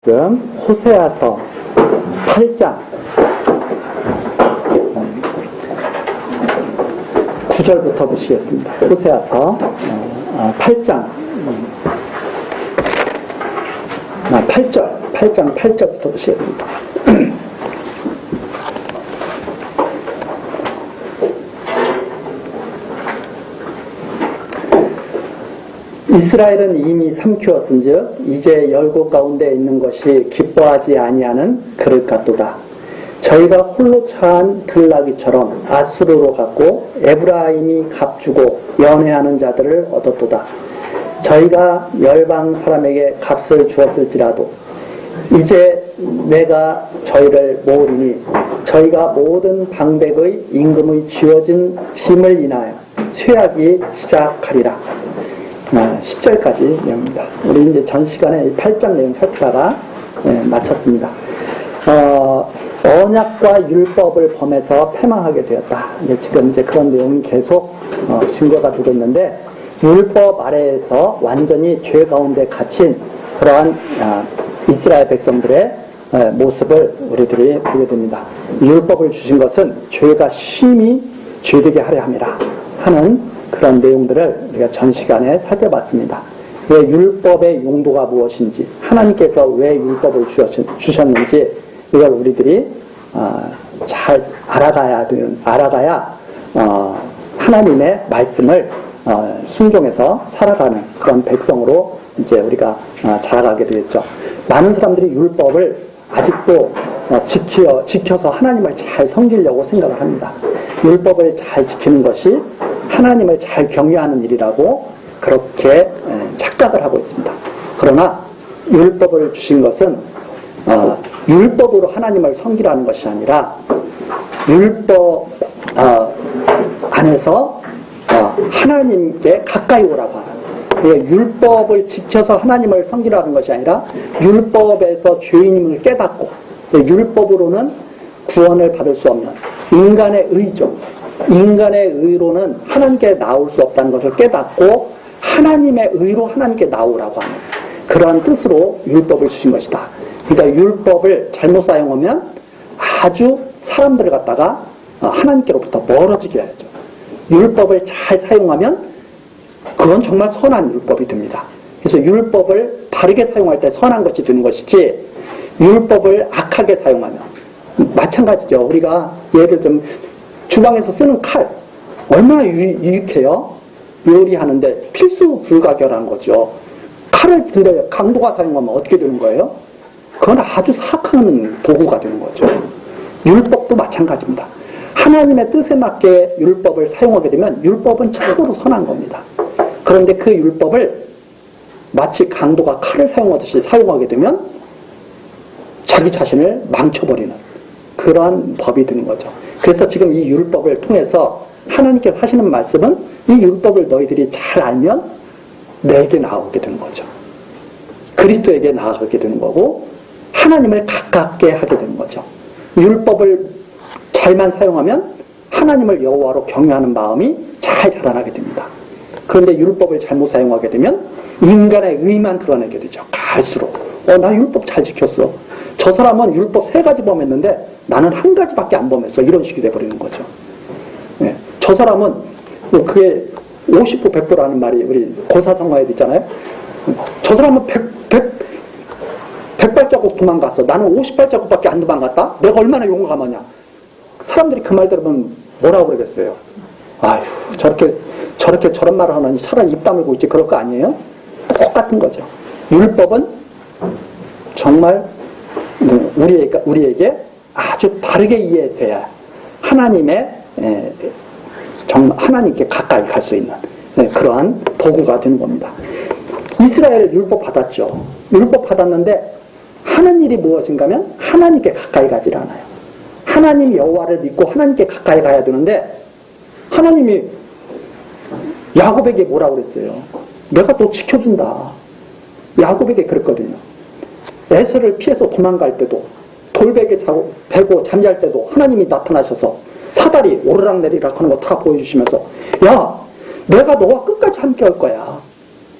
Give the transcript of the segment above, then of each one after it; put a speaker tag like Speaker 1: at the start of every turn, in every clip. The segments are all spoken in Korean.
Speaker 1: 지금 호세아서 8장 9절부터 보시겠습니다. 호세아서 8장 8절부터 보시겠습니다. 이스라엘은 이미 삼키었은즉 이제 열국 가운데 있는 것이 기뻐하지 아니하는 그릇 같도다. 저희가 홀로 처한 들나귀처럼 아수르로 갔고 에브라임이 값주고 연회하는 자들을 얻었도다. 저희가 열방 사람에게 값을 주었을지라도 이제 내가 저희를 모으리니 저희가 모든 방백의 임금의 지어진 짐을 인하여 쇠하기 시작하리라. 10절까지 내용입니다. 우리 이제 전 시간에 8장 내용 살피다가 마쳤습니다. 언약과 율법을 범해서 패망하게 되었다. 지금 그런 내용이 계속 증거가 되고 있는데, 율법 아래에서 완전히 죄 가운데 갇힌 그러한 이스라엘 백성들의 모습을 우리들이 보게 됩니다. 율법을 주신 것은 죄가 심히 죄되게 하려 함이라 하는 그런 내용들을 우리가 전 시간에 살펴봤습니다. 왜 율법의 용도가 무엇인지, 하나님께서 왜 율법을 주셨는지, 이걸 우리들이 잘 알아가야 하나님의 말씀을 순종해서 살아가는 그런 백성으로 이제 우리가 자라가게 되겠죠. 많은 사람들이 율법을 아직도 지켜서 하나님을 잘 섬기려고 생각을 합니다. 율법을 잘 지키는 것이 하나님을 잘 경외하는 일이라고 그렇게 착각을 하고 있습니다. 그러나 율법을 주신 것은 율법으로 하나님을 섬기라는 것이 아니라 율법 안에서 하나님께 가까이 오라고 하는, 율법을 지켜서 하나님을 섬기라는 것이 아니라 율법에서 죄인임을 깨닫고, 율법으로는 구원을 받을 수 없는 인간의 의죠. 인간의 의로는 하나님께 나올 수 없다는 것을 깨닫고 하나님의 의로 하나님께 나오라고 하는 그러한 뜻으로 율법을 주신 것이다. 그러니까 율법을 잘못 사용하면 아주 사람들을 갖다가 하나님께로부터 멀어지게 하죠. 율법을 잘 사용하면 그건 정말 선한 율법이 됩니다. 그래서 율법을 바르게 사용할 때 선한 것이 되는 것이지, 율법을 악하게 사용하면 마찬가지죠. 우리가 예를 좀 주방에서 쓰는 칼 얼마나 유익해요? 요리하는데 필수 불가결한 거죠. 칼을 근데 강도가 사용하면 어떻게 되는 거예요? 그건 아주 사악한 도구가 되는 거죠. 율법도 마찬가지입니다. 하나님의 뜻에 맞게 율법을 사용하게 되면 율법은 참으로 선한 겁니다. 그런데 그 율법을 마치 강도가 칼을 사용하듯이 사용하게 되면 자기 자신을 망쳐버리는 그러한 법이 되는 거죠. 그래서 지금 이 율법을 통해서 하나님께서 하시는 말씀은 이 율법을 너희들이 잘 알면 내게 나오게 되는 거죠. 그리스도에게 나아가게 되는 거고 하나님을 가깝게 하게 되는 거죠. 율법을 잘만 사용하면 하나님을 여호와로 경외하는 마음이 잘 자라나게 됩니다. 그런데 율법을 잘못 사용하게 되면 인간의 의만 드러내게 되죠. 갈수록 나 율법 잘 지켰어. 저 사람은 율법 3가지 범했는데 나는 1가지밖에 안 범했어. 이런 식이 돼버리는 거죠. 저 사람은 그게 50부 100부라는 말이 우리 고사성어에 있잖아요. 저 사람은 100발자국 도망갔어. 나는 50발자국밖에 안 도망갔다? 내가 얼마나 용감하냐? 사람들이 그 말 들으면 뭐라고 그러겠어요? 아휴, 저렇게 저런 말을 하느니 차라리 입 다물고 있지, 그럴 거 아니에요? 똑같은 거죠. 율법은 정말 우리에게 아주 바르게 이해돼야 하나님께 가까이 갈 수 있는 그러한 도구가 되는 겁니다. 이스라엘 율법 받았죠. 율법 받았는데 하는 일이 무엇인가 하면 하나님께 가까이 가질 않아요. 하나님 여호와를 믿고 하나님께 가까이 가야 되는데 하나님이 야곱에게 뭐라고 그랬어요? 내가 너 지켜준다. 야곱에게 그랬거든요. 에서를 피해서 도망갈 때도, 돌베개 베고 잠잘 때도 하나님이 나타나셔서 사다리 오르락내리락 하는 거 다 보여주시면서, 야, 내가 너와 끝까지 함께 할 거야.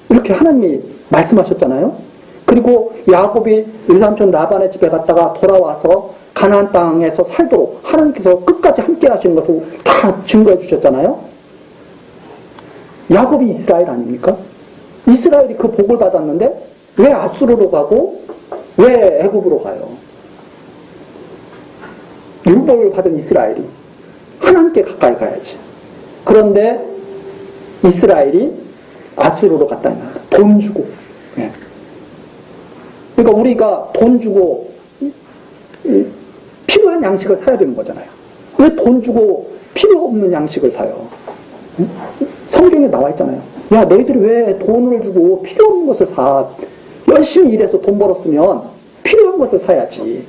Speaker 1: 이렇게 하나님이 말씀하셨잖아요. 그리고 야곱이 외삼촌 라반의 집에 갔다가 돌아와서 가나안 땅에서 살도록 하나님께서 끝까지 함께 하시는 것을 다 증거해 주셨잖아요. 야곱이 이스라엘 아닙니까? 이스라엘이 그 복을 받았는데 왜 아수르로 가고 왜 애굽으로 가요? 율법을 받은 이스라엘이 하나님께 가까이 가야지. 그런데 이스라엘이 아수르로 갔다는 거야. 돈 주고. 예. 그러니까 우리가 돈 주고 필요한 양식을 사야 되는 거잖아요. 왜 돈 주고 필요 없는 양식을 사요? 성경에 나와 있잖아요. 야, 너희들이 왜 돈을 주고 필요 없는 것을 사? 열심히 일해서 돈 벌었으면 필요한 것을 사야지.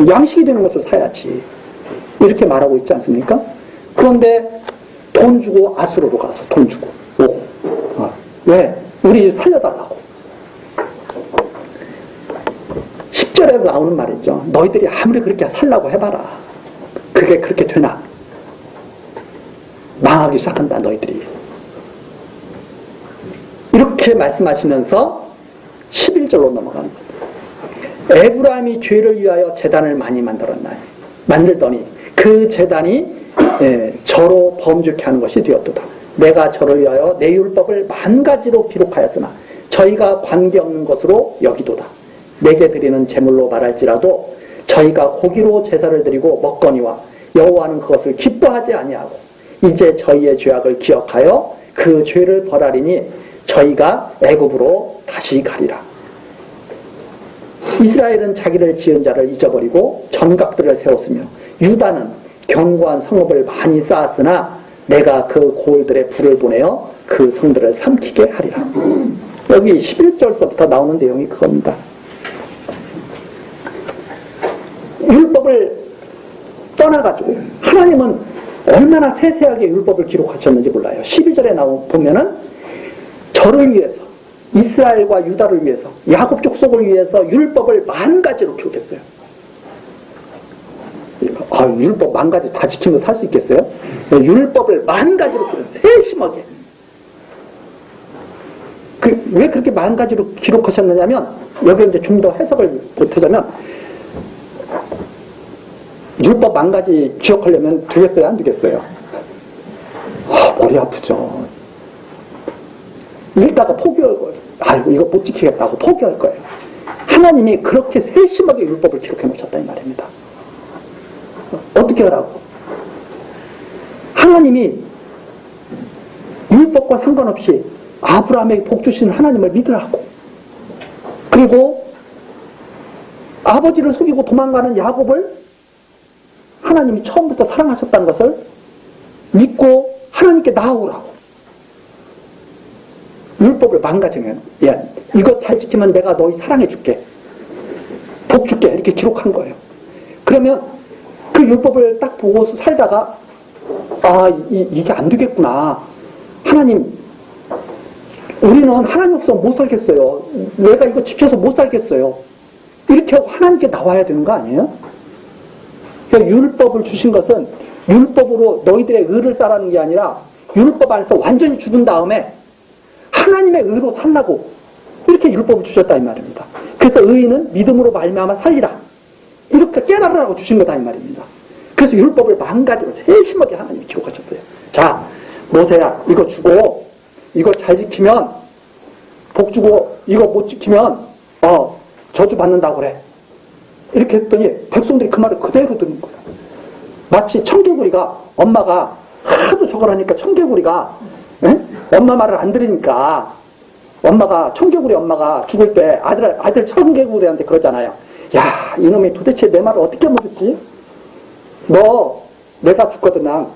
Speaker 1: 양식이 되는 것을 사야지. 이렇게 말하고 있지 않습니까? 그런데 돈 주고 아수르로 가서 돈 주고 오고. 왜? 우리 살려달라고. 10절에도 나오는 말이죠. 너희들이 아무리 그렇게 살라고 해봐라. 그게 그렇게 되나? 망하기 시작한다, 너희들이. 이렇게 말씀하시면서 11절로 넘어가는 거예요. 에브라임이 죄를 위하여 제단을 많이 만들더니 그 제단이 저로 범죄케 하는 것이 되었도다. 내가 저를 위하여 내 율법을 만 가지로 기록하였으나 저희가 관계없는 것으로 여기도다. 내게 드리는 제물로 말할지라도 저희가 고기로 제사를 드리고 먹거니와 여호와는 그것을 기뻐하지 아니하고 이제 저희의 죄악을 기억하여 그 죄를 벌하리니 저희가 애굽으로 다시 가리라. 이스라엘은 자기를 지은 자를 잊어버리고 정각들을 세웠으며 유다는 견고한 성읍을 많이 쌓았으나 내가 그 고을들의 불을 보내어 그 성들을 삼키게 하리라. 여기 11절서부터 나오는 내용이 그겁니다. 율법을 떠나가지고 하나님은 얼마나 세세하게 율법을 기록하셨는지 몰라요. 12절에 보면은 저를 위해서 이스라엘과 유다를 위해서 야곱 족속을 위해서 율법을 만 가지로 기록했어요. 율법 만 가지 다 지키면 살 수 있겠어요? 율법을 만 가지로 기록했어요. 세심하게. 왜 그렇게 만 가지로 기록하셨느냐면 여기 이제 좀 더 해석을 보태자면 율법 만 가지 기억하려면 되겠어요? 안 되겠어요? 머리 아프죠. 읽다가 포기할 거예요. 아이고 이거 못 지키겠다고 포기할 거예요. 하나님이 그렇게 세심하게 율법을 기록해 놓으셨다 이 말입니다. 어떻게 하라고? 하나님이 율법과 상관없이 아브라함에게 복 주시는 하나님을 믿으라고. 그리고 아버지를 속이고 도망가는 야곱을 하나님이 처음부터 사랑하셨다는 것을 믿고 하나님께 나아오라고. 율법을 망가지면 야, 이것 잘 지키면 내가 너희 사랑해 줄게. 복 줄게. 이렇게 기록한 거예요. 그러면 그 율법을 딱 보고 살다가 이게 안 되겠구나. 하나님 우리는 하나님 없어서 못 살겠어요. 내가 이거 지켜서 못 살겠어요. 이렇게 하고 하나님께 나와야 되는 거 아니에요? 그러니까 율법을 주신 것은 율법으로 너희들의 의를 쌓라는 게 아니라 율법 안에서 완전히 죽은 다음에 하나님의 의로 살라고 이렇게 율법을 주셨다 이 말입니다. 그래서 의인은 믿음으로 말미암아 살리라. 이렇게 깨달으라고 주신 거다 이 말입니다. 그래서 율법을 만 가지로 세심하게 하나님이 기록하셨어요. 자, 모세야 이거 주고 이거 잘 지키면 복 주고 이거 못 지키면 저주 받는다고 그래. 이렇게 했더니 백성들이 그 말을 그대로 듣는 거예요. 마치 청개구리가 엄마가 하도 저걸 하니까 청개구리가 엄마 말을 안 들으니까 청개구리 엄마가 죽을 때 아들 청개구리한테 그러잖아요. 야, 이놈이 도대체 내 말을 어떻게 묻었지? 내가 죽거든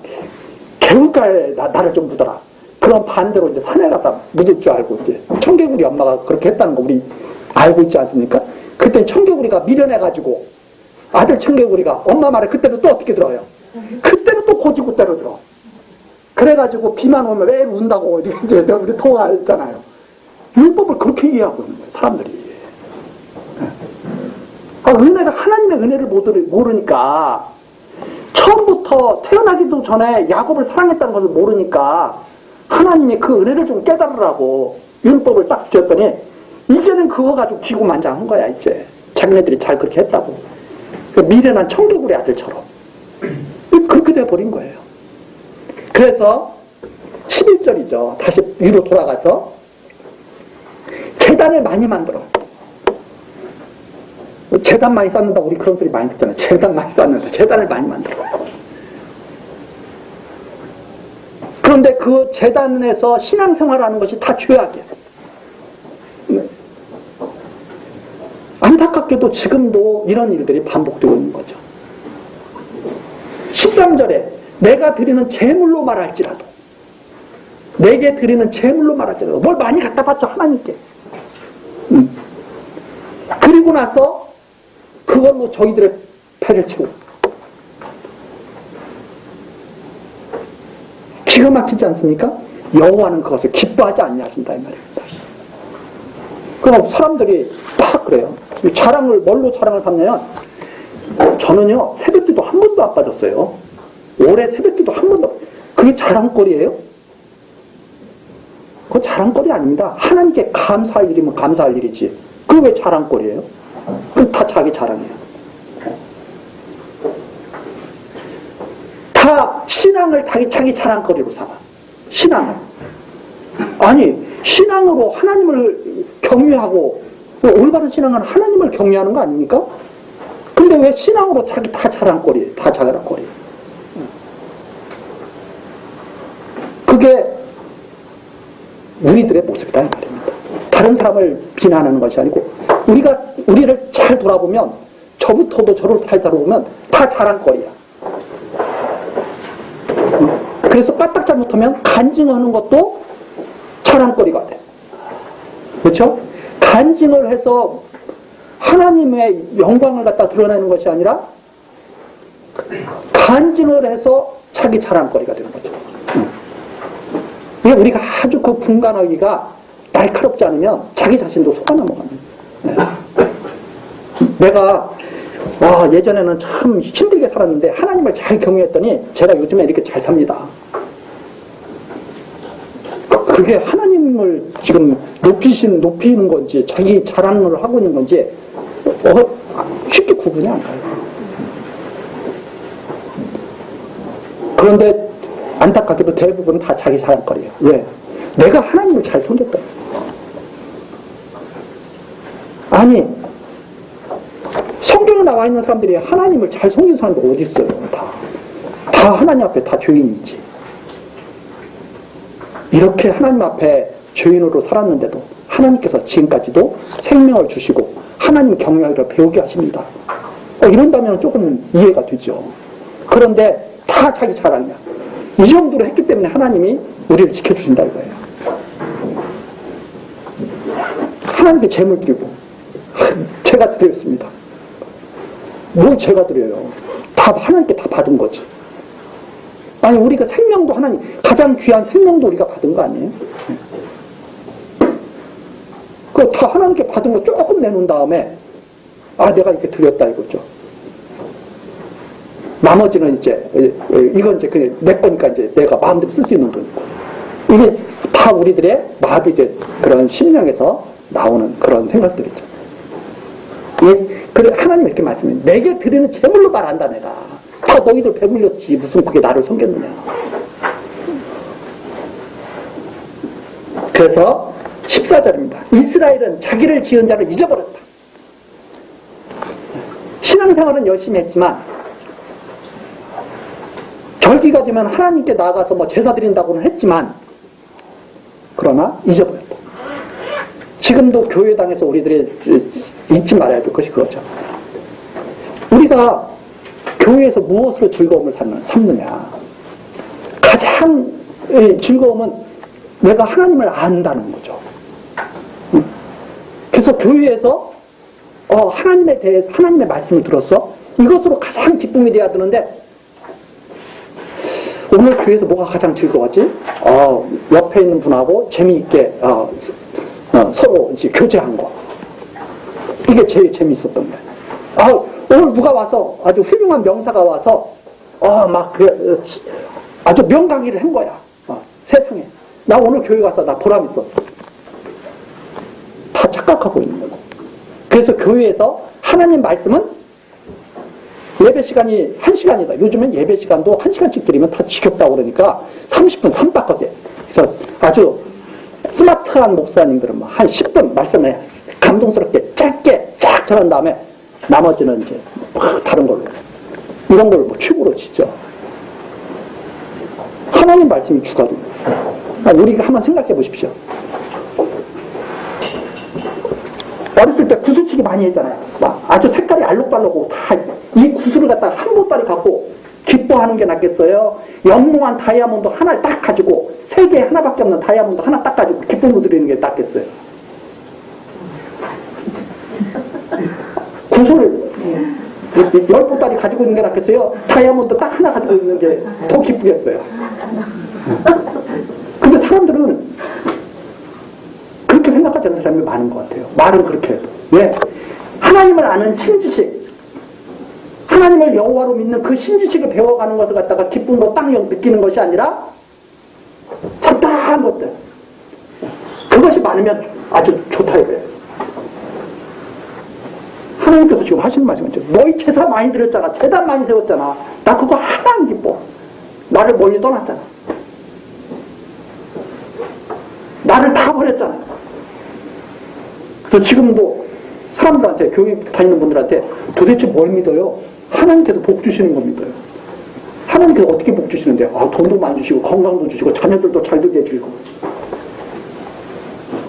Speaker 1: 개울가에 나를 좀 묻어라. 그럼 반대로 이제 산에 가다 묻을 줄 알고 이제 청개구리 엄마가 그렇게 했다는 거 우리 알고 있지 않습니까? 그때 청개구리가 미련해가지고 아들 청개구리가 엄마 말을 그때는 또 어떻게 들어요? 그때는 또 고지고대로 들어. 그래가지고 비만 오면 왜 운다고 이제 우리 통화했잖아요. 율법을 그렇게 이해하고 있는 거예요, 사람들이. 은혜를, 하나님의 은혜를 모르니까, 처음부터 태어나기도 전에 야곱을 사랑했다는 것을 모르니까, 하나님이 그 은혜를 좀 깨달으라고 율법을 딱 주셨더니, 이제는 그거 가지고 기고만장한 거야, 이제. 자기네들이 잘 그렇게 했다고. 그 미련한 청개구리 아들처럼. 그렇게 돼버린 거예요. 그래서 11절이죠. 다시 위로 돌아가서 제단을 많이 만들어. 제단 많이 쌓는다 우리 그런 소리 많이 듣잖아요. 제단 많이 쌓는다. 제단을 많이 만들어. 그런데 그 제단에서 신앙생활하는 것이 다 죄악이야. 안타깝게도 지금도 이런 일들이 반복되고 있는 거죠. 13절에 내가 드리는 제물로 말할지라도, 내게 드리는 제물로 말할지라도, 뭘 많이 갖다 바쳐 하나님께. 그리고 나서 그걸로 저희들의 배를 채우고. 기가 막히지 않습니까? 여호와는 그것을 기뻐하지 아니하신다 이 말입니다. 그럼 사람들이 딱 그래요. 뭘로 자랑을 삼냐면, 저는요 새벽기도 한 번도 안 빠졌어요. 올해 새벽기도 한 번도. 그게 자랑거리예요? 그거 자랑거리 아닙니다. 하나님께 감사할 일이면 감사할 일이지. 그게 왜 자랑거리예요? 그건 다 자기 자랑이에요. 다 신앙을 자기 자랑거리로 삼아. 신앙을. 아니 신앙으로 하나님을 경외하고, 올바른 신앙은 하나님을 경외하는 거 아닙니까? 근데 왜 신앙으로 자기 다 자랑거리, 다 자랑거리. 그게 우리들의 모습이다 이 말입니다. 다른 사람을 비난하는 것이 아니고, 우리를 잘 돌아보면, 저부터도 저를 잘 돌아보면 다 자랑거리야. 그래서 까딱 잘못하면 간증하는 것도 자랑거리가 돼. 그렇죠? 간증을 해서 하나님의 영광을 갖다 드러내는 것이 아니라 간증을 해서 자기 자랑거리가 되는 거죠. 우리가 아주 그 분간하기가 날카롭지 않으면 자기 자신도 속아 넘어가는. 내가 예전에는 참 힘들게 살았는데 하나님을 잘 경외했더니 제가 요즘에 이렇게 잘 삽니다. 그게 하나님을 지금 높이는 건지 자기 자랑을 하고 있는 건지 쉽게 구분이 안 가요. 그런데 안타깝게도 대부분 다 자기 자랑거리예요. 왜? 내가 하나님을 잘 섬겼다. 아니 성경에 나와 있는 사람들이 하나님을 잘 섬긴 사람들 어디 있어요? 다 하나님 앞에 다 죄인이지. 이렇게 하나님 앞에 죄인으로 살았는데도 하나님께서 지금까지도 생명을 주시고 하나님 경외하기를 배우게 하십니다. 이런다면 조금 이해가 되죠. 그런데 다 자기 자랑이야. 이 정도로 했기 때문에 하나님이 우리를 지켜주신다 이거예요. 하나님께 재물 드리고, 제가 드렸습니다. 뭘 제가 드려요? 다 하나님께 다 받은 거지. 아니 우리가 생명도 하나님, 가장 귀한 생명도 우리가 받은 거 아니에요? 그 다 하나님께 받은 거 조금 내놓은 다음에 내가 이렇게 드렸다 이거죠. 나머지는 이건 이제 내 거니까 이제 내가 마음대로 쓸 수 있는 돈이고, 이게 다 우리들의 마비 그런 심령에서 나오는 그런 생각들이죠. 그래 하나님 이렇게 말씀해. 내게 드리는 제물로 말한다 내가. 다 너희들 배불렸지 무슨 그게 나를 섬겼느냐. 그래서 14절입니다. 이스라엘은 자기를 지은 자를 잊어버렸다. 신앙생활은 열심히 했지만 절기가 되면 하나님께 나아가서 제사 드린다고는 했지만 그러나 잊어버렸다. 지금도 교회당에서 우리들이 잊지 말아야 될 것이 그거죠. 우리가 교회에서 무엇으로 즐거움을 삼느냐. 가장 즐거움은 내가 하나님을 안다는 거죠. 그래서 교회에서 하나님에 대해서 하나님의 말씀을 들었어. 이것으로 가장 기쁨이 돼야 되는데 오늘 교회에서 뭐가 가장 즐거웠지? 옆에 있는 분하고 재미있게 서로 이제 교제한 거. 이게 제일 재미있었던 거예요. 오늘 누가 와서 아주 훌륭한 명사가 와서 아주 명강의를 한 거야. 세상에. 나 오늘 교회 가서 나 보람 있었어. 다 다 착각하고 있는 거예요. 그래서 교회에서 하나님 말씀은 예배 시간이 1시간이다. 요즘엔 예배 시간도 1시간씩 드리면 다 지겹다고 그러니까 30분 3바꿔대. 그래서 아주 스마트한 목사님들은 한 10분 말씀을 감동스럽게 짧게 쫙 전한 다음에 나머지는 이제 다른 걸로. 이런 걸 최고로 치죠. 하나님 말씀이 주거든요. 우리가 한번 생각해 보십시오. 어렸을 때 구슬치기 많이 했잖아요. 막 아주 색깔이 알록달록하고 다 이 구슬을 갖다가 한 보따리 갖고 기뻐하는 게 낫겠어요? 영롱한 다이아몬드 하나를 딱 가지고 세계에 하나밖에 없는 다이아몬드 하나 딱 가지고 기쁨을 드리는 게 낫겠어요? 구슬을 10보따리 가지고 있는 게 낫겠어요? 다이아몬드 딱 하나 가지고 있는 게 더 기쁘겠어요? 근데 사람들은 그렇게 생각하지 않는 사람이 많은 것 같아요. 말은 그렇게 해도. 왜? 하나님을 아는 신지식, 하나님을 여호와로 믿는 그 신지식을 배워가는 것을 갖다가 기쁨으로 딱 느끼는 것이 아니라 잡다한 것들, 그것이 많으면 아주 좋다 이거예요. 하나님께서 지금 하시는 말씀이죠. 너희 제사 많이 드렸잖아. 제단 많이 세웠잖아. 나 그거 하나 안 기뻐. 나를 멀리 떠났잖아. 나를 다 버렸잖아. 그래서 지금도 사람들한테, 교회 다니는 분들한테 도대체 뭘 믿어요? 하나님께서 복 주시는 거 믿어요. 하나님께서 어떻게 복 주시는데? 돈도 많이 주시고 건강도 주시고 자녀들도 잘 되게 해주시고.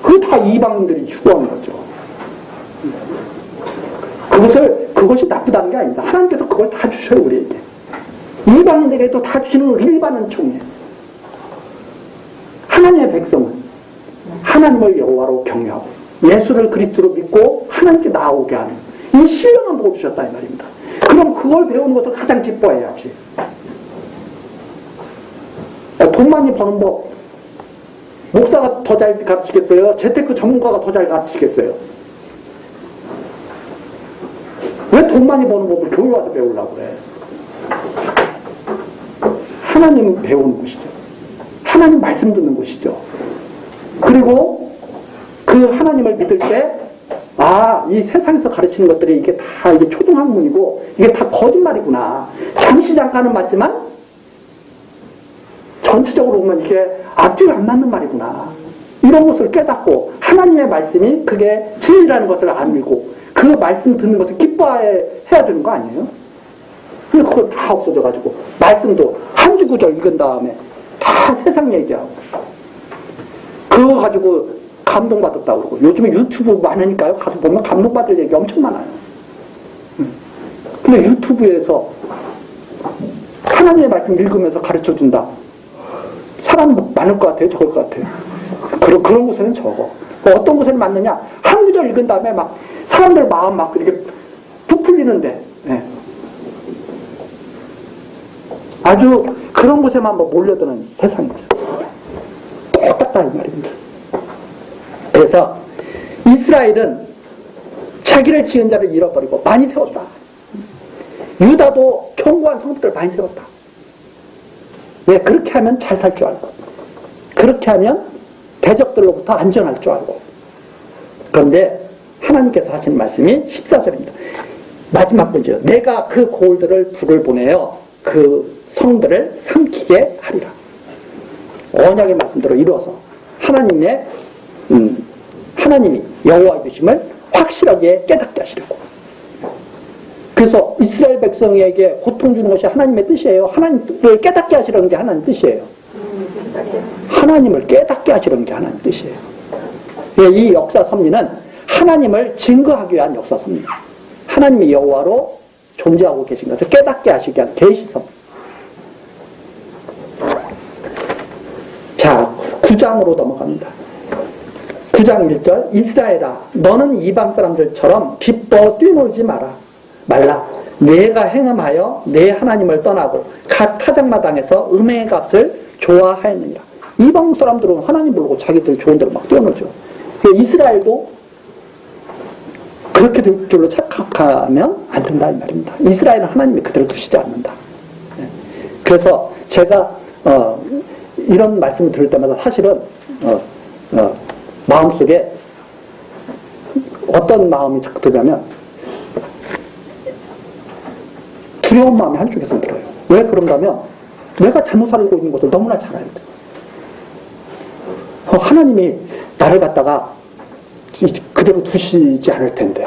Speaker 1: 그게 다 이방인들이 추구하는 거죠. 그것이 나쁘다는 게 아닙니다. 하나님께서 그걸 다 주셔요, 우리에게. 이방인들에게도 다 주시는 일반은 총이에요. 하나님의 백성은 하나님을 여호와로 경외하고 예수를 그리스도로 믿고 하나님께 나아오게 하는 이 신령한 복을 주셨다 이 말입니다. 그럼 그걸 배우는 것을 가장 기뻐해야지. 돈 많이 버는 법, 목사가 더 잘 가르치겠어요? 재테크 전문가가 더 잘 가르치겠어요? 왜 돈 많이 버는 법을 교회 와서 배우려고 그래? 하나님은 배우는 곳이죠. 하나님 말씀 듣는 곳이죠. 그리고 그 하나님을 믿을 때, 이 세상에서 가르치는 것들이 이게 다 이게 초등학문이고, 이게 다 거짓말이구나. 잠시 잠깐은 맞지만, 전체적으로 보면 이게 앞뒤가 안 맞는 말이구나. 이런 것을 깨닫고, 하나님의 말씀이 그게 진리라는 것을 알고, 그 말씀 듣는 것을 기뻐해야 되는 거 아니에요? 근데 그거 다 없어져가지고, 말씀도 한 주 구절 읽은 다음에, 다 세상 얘기하고, 그거 가지고 감동받았다고 그러고, 요즘에 유튜브 많으니까요. 가서 보면 감동받을 얘기 엄청 많아요. 근데 유튜브에서 하나님의 말씀 읽으면서 가르쳐준다. 사람 많을 것 같아요? 적을 것 같아요? 그런 곳에는 적어. 어떤 곳에는 많느냐? 한 구절 읽은 다음에 막 사람들 마음 막 이렇게 부풀리는데, 네. 아주 그런 곳에만 몰려드는 세상이죠. 똑같다 이 말입니다. 그래서 이스라엘은 자기를 지은 자를 잃어버리고 많이 세웠다. 유다도 견고한 성읍들을 많이 세웠다. 왜? 그렇게 하면 잘 살 줄 알고, 그렇게 하면 대적들로부터 안전할 줄 알고. 그런데 하나님께서 하신 말씀이 14절입니다. 마지막 문제요. 내가 그 고을들을 불을 보내어 그 성들을 삼키게 하리라. 언약의 말씀대로 이루어서 하나님이 여호와의 되심을 확실하게 깨닫게 하시려고. 그래서 이스라엘 백성에게 고통 주는 것이 하나님의 뜻이에요. 하나님을 깨닫게 하시려는 게 하나님 뜻이에요. 하나님을 깨닫게 하시려는 게 하나님 뜻이에요. 이 역사 섭리는 하나님을 증거하기 위한 역사 섭리입니다. 하나님이 여호와로 존재하고 계신 것을 깨닫게 하시기 위한 계시성. 자, 9장으로 넘어갑니다. 9장 1절, 이스라엘아, 너는 이방 사람들처럼 기뻐 뛰놀지 말라. 내가 행함하여 내 하나님을 떠나고 각 타작마당에서 음행의 값을 좋아하였느니라. 이방 사람들은 하나님 모르고 자기들 좋은 대로 막 뛰어놀죠. 이스라엘도 그렇게 될 줄로 착각하면 안 된다 이 말입니다. 이스라엘은 하나님이 그대로 두시지 않는다. 그래서 제가 이런 말씀을 들을 때마다 사실은 마음속에 어떤 마음이 자꾸 드냐면 두려운 마음이 한쪽에서 들어요. 왜 그런가면 내가 잘못 살고 있는 것을 너무나 잘 알거든. 하나님이 나를 갖다가 그대로 두시지 않을 텐데.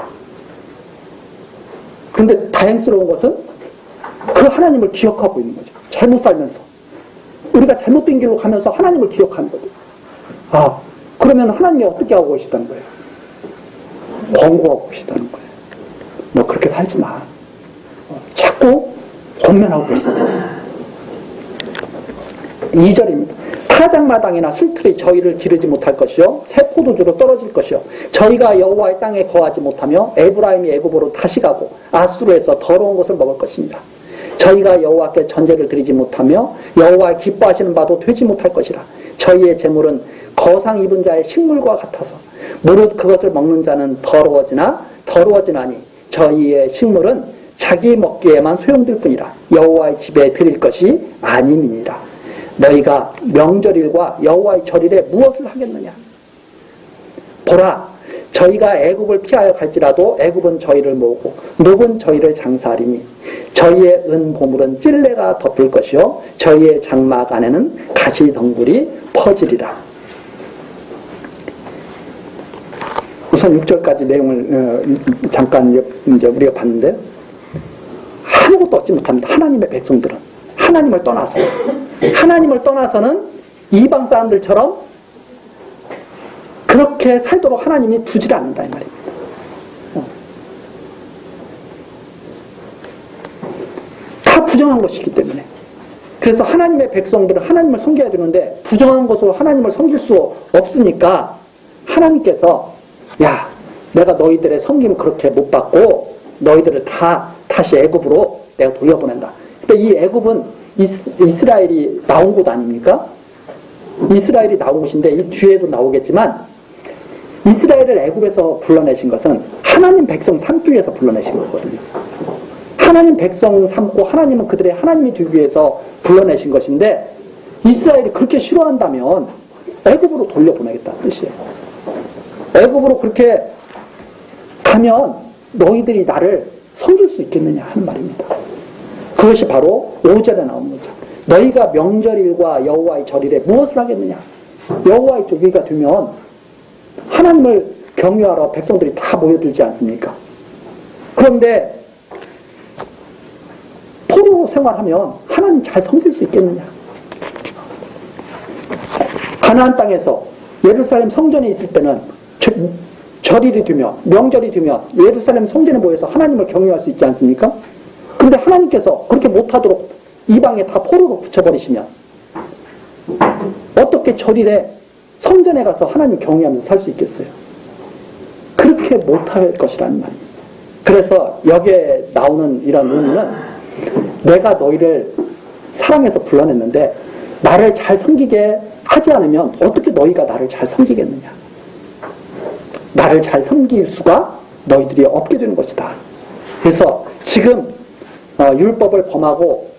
Speaker 1: 그런데 다행스러운 것은 그 하나님을 기억하고 있는 거죠. 잘못 살면서. 우리가 잘못된 길로 가면서 하나님을 기억하는 거죠. 아, 그러면 하나님이 어떻게 하고 계시다는 거예요? 권고하고 계시다는 거예요. 너 그렇게 살지 마. 자꾸 권면하고 계시다는 거예요. 2절입니다. 타작마당이나 술틀이 저희를 기르지 못할 것이요 새 포도주로 떨어질 것이요 저희가 여호와의 땅에 거하지 못하며 에브라임이 애굽으로 다시 가고 아수르에서 더러운 것을 먹을 것입니다. 저희가 여호와께 전제를 드리지 못하며 여호와의 기뻐하시는 바도 되지 못할 것이라. 저희의 재물은 거상 입은 자의 식물과 같아서 무릇 그것을 먹는 자는 더러워지나니 저희의 식물은 자기 먹기에만 소용될 뿐이라. 여호와의 집에 드릴 것이 아님이니라. 너희가 명절일과 여호와의 절일에 무엇을 하겠느냐? 보라, 저희가 애굽을 피하여 갈지라도 애굽은 저희를 모으고 놋은 저희를 장사하리니 저희의 은 보물은 찔레가 덮을 것이요 저희의 장막 안에는 가시덩굴이 퍼지리라. 우선 6절까지 내용을 잠깐 이제 우리가 봤는데 아무것도 얻지 못합니다. 하나님의 백성들은 하나님을 떠나서는 이방 사람들처럼 그렇게 살도록 하나님이 두질 않는다 이 말입니다. 다 부정한 것이기 때문에. 그래서 하나님의 백성들은 하나님을 섬겨야 되는데 부정한 것으로 하나님을 섬길 수 없으니까 하나님께서 야, 내가 너희들의 섬김을 그렇게 못 받고 너희들을 다시 애굽으로 내가 돌려보낸다. 근데 이 애굽은 이스라엘이 나온 곳 아닙니까? 이스라엘이 나온 곳인데 이 뒤에도 나오겠지만 이스라엘을 애굽에서 불러내신 것은 하나님 백성 삼기 위해서 불러내신 거거든요. 하나님 백성 삼고 하나님은 그들의 하나님이 되기 위해서 불러내신 것인데 이스라엘이 그렇게 싫어한다면 애굽으로 돌려보내겠다는 뜻이에요. 애굽으로 그렇게 가면 너희들이 나를 섬길 수 있겠느냐 하는 말입니다. 그것이 바로 5절에 나오는 거죠. 너희가 명절일과 여호와의 절일에 무엇을 하겠느냐? 여호와의 절기가 되면 하나님을 경유하러 백성들이 다 모여들지 않습니까? 그런데 포로 생활하면 하나님 잘 섬길 수 있겠느냐? 가나안 땅에서 예루살렘 성전에 있을 때는 절일이 되면 명절이 되면 예루살렘 성전에 모여서 하나님을 경유할 수 있지 않습니까? 근데 하나님께서 그렇게 못하도록 이방에 다 포로로 붙여버리시면 어떻게 절일에 성전에 가서 하나님 경외하면서 살 수 있겠어요? 그렇게 못할 것이라는 말입니다. 그래서 여기에 나오는 이런 의미는 내가 너희를 사랑해서 불러냈는데 나를 잘 섬기게 하지 않으면 어떻게 너희가 나를 잘 섬기겠느냐? 나를 잘 섬길 수가 너희들이 없게 되는 것이다. 그래서 지금 율법을 범하고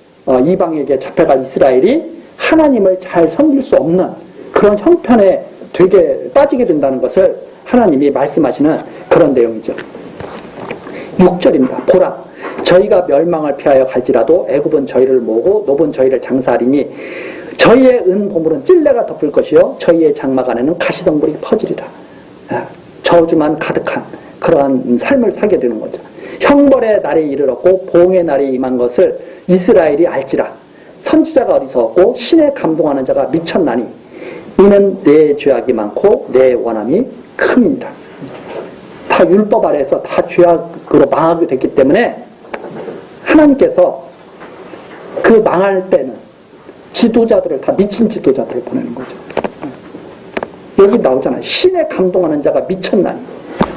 Speaker 1: 이방에게 잡혀간 이스라엘이 하나님을 잘 섬길 수 없는 그런 형편에 되게 빠지게 된다는 것을 하나님이 말씀하시는 그런 내용이죠. 6절입니다. 보라, 저희가 멸망을 피하여 갈지라도 애굽은 저희를 모으고 놋은 저희를 장사하리니 저희의 은 보물은 찔레가 덮을 것이요 저희의 장막 안에는 가시덩굴이 퍼지리라. 저주만 가득한 그러한 삶을 살게 되는 거죠. 형벌의 날이 이르렀고 보응의 날이 임한 것을 이스라엘이 알지라. 선지자가 어리석었고 신에 감동하는 자가 미쳤나니 이는 내 죄악이 많고 내 원함이 큼이니라. 다 율법 아래에서 다 죄악으로 망하게 됐기 때문에 하나님께서 그 망할 때는 지도자들을 다 미친 지도자들을 보내는 거죠. 여기 나오잖아요. 신에 감동하는 자가 미쳤나니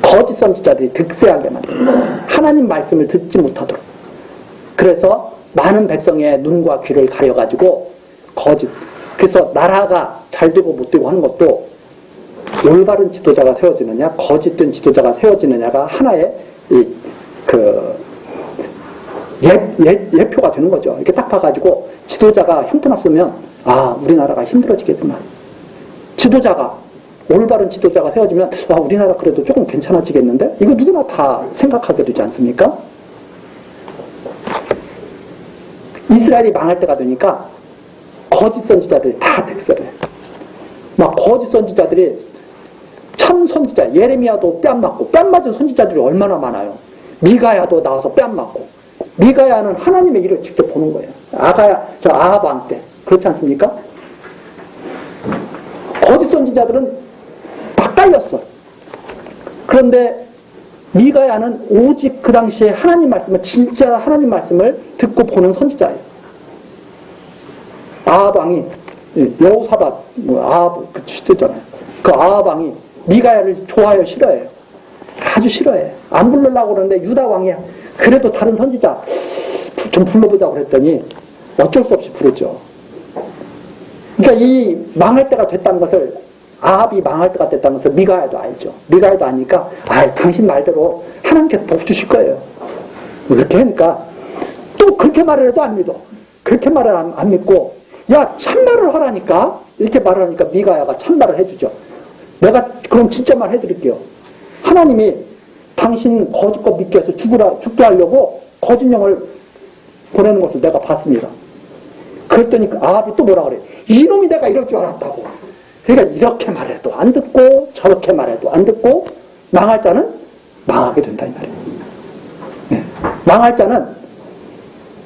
Speaker 1: 거짓 선지자들이 득세하게 만든다. 하나님 말씀을 듣지 못하도록. 그래서 많은 백성의 눈과 귀를 가려가지고 거짓. 그래서 나라가 잘 되고 못 되고 하는 것도 올바른 지도자가 세워지느냐 거짓된 지도자가 세워지느냐가 하나의 예표가 되는 거죠. 이렇게 딱 봐가지고 지도자가 형편없으면 우리나라가 힘들어지겠구나. 지도자가 올바른 지도자가 세워지면 우리나라 그래도 조금 괜찮아지겠는데? 이거 누구나 다 생각하게 되지 않습니까? 이스라엘이 망할 때가 되니까 거짓 선지자들이 다 백설해. 막 거짓 선지자들이 참 선지자 예레미야도 뺨 맞고 뺨 맞은 선지자들이 얼마나 많아요. 미가야도 나와서 뺨 맞고. 미가야는 하나님의 일을 직접 보는 거예요. 아합 왕 때. 그렇지 않습니까? 거짓 선지자들은 막 깔렸어. 그런데 미가야는 오직 그 당시에 하나님 말씀을, 진짜 하나님 말씀을 듣고 보는 선지자예요. 아합 왕이, 여호사밧, 아합, 그 시대잖아요. 그 아합 왕이 미가야를 좋아해요, 싫어해요? 아주 싫어해. 안 부르려고 그러는데 유다 왕이 그래도 다른 선지자 좀 불러보자고 그랬더니 어쩔 수 없이 부르죠. 그러니까 이 망할 때가 됐다는 것을, 아합이 망할 때가 됐다는 것을 미가야도 알죠. 미가야도 아니까 당신 말대로 하나님께서 복 주실 거예요. 이렇게 하니까 또 그렇게 말을 해도 안 믿어. 그렇게 말을 안 믿고 야 참말을 하라니까 이렇게 말을 하니까 미가야가 참말을 해주죠. 내가 그럼 진짜 말 해드릴게요. 하나님이 당신 거짓 것 믿게 해서 죽게 하려고 거짓 영을 보내는 것을 내가 봤습니다. 그랬더니 아합이 또 뭐라 그래? 이놈이 내가 이럴 줄 알았다고. 그러니까 이렇게 말해도 안 듣고 저렇게 말해도 안 듣고 망할 자는 망하게 된다 이 말이에요. 네. 망할 자는